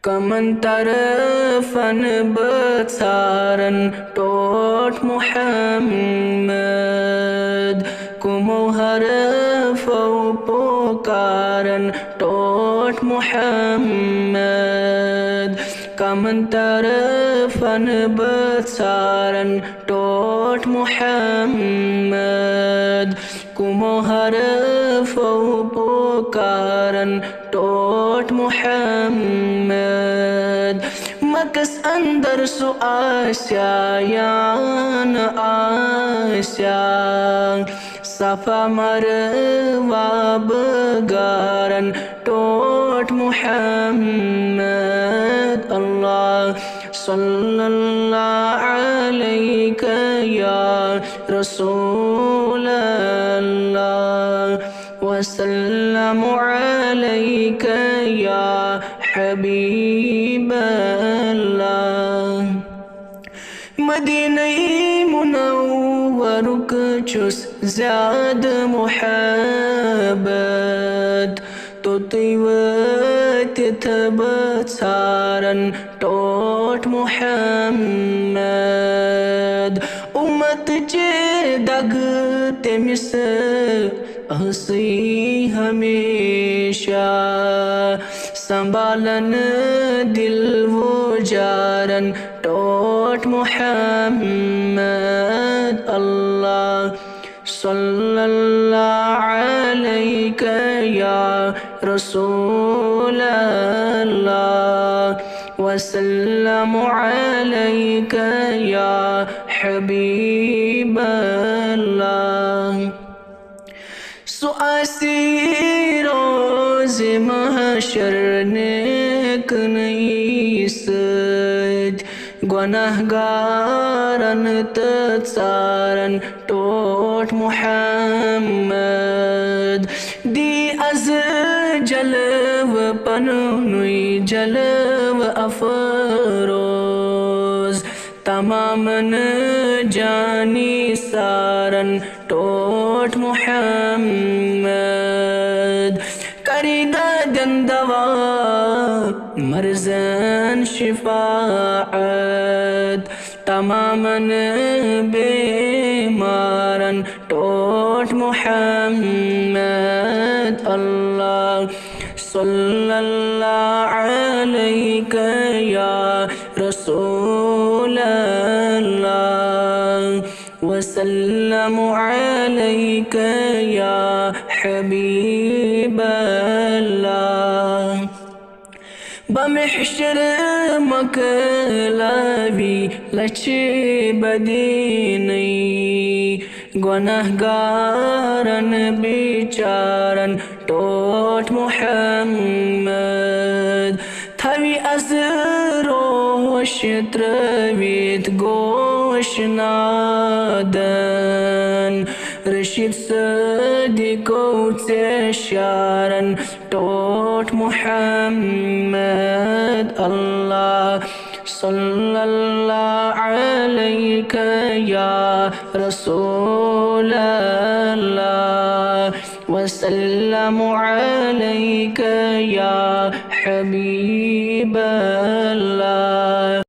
कमन तरफन बसारन टोट मुहम्मद कुमो हरफो पोकारन टोट मुहम्मद कमन तरफन बसारन टोट मुहम्मद कुमो हरफो पोकारन टोट मुहम्मद मकस अंदर सु आस्या यान आस्या सफा मरवा बगारन टोट मुहम्मद अल्लाह सल्लल्लाहु अलैका या रसूल अल्लाह वसल्लमु अलैका या हबीब अल्लाह मदीना मुनव्वरुक चुस ज़्याद मुहब्बत तो तिवत बसारन टोट मुहम्मद उम्मत चे दग तेमिस हसी हमेशा संभालन दिल वो जारन टोट मुहम्मद अल्लाह सल्लल्लाहु अलैका या रसूल अल्लाह वसल्लमु अलैका या हबीब अल्लाह सुआसी रोज़ महशर नेक नईसद गुनहगारन तसारन टोट मुहम्मद दी अज जलव पनुई जलव अफरोज तमामन जानी सारन टोट मुहम्मद करीदा दंदवा मर्जन शिफाअत तमामन बेमारन टोट मुहम्मद अल्लाह सल्लल्लाहु अलैका या रसूल अल्लाह वसल्लमु अलैका या हबीब अल्लाह बमहशर मकलावी लचे बदीनई गुनहगारन बेचारन टोट मुहम्मद थवी अज रोश त्रवित गोश नादन रशीद सदिको शारन टोट मुहम्मद अल्लाह सल्लल्लाहु अलैका या रसूल अल्लाह वसल्लमु अलैका या हबीब अल्लाह।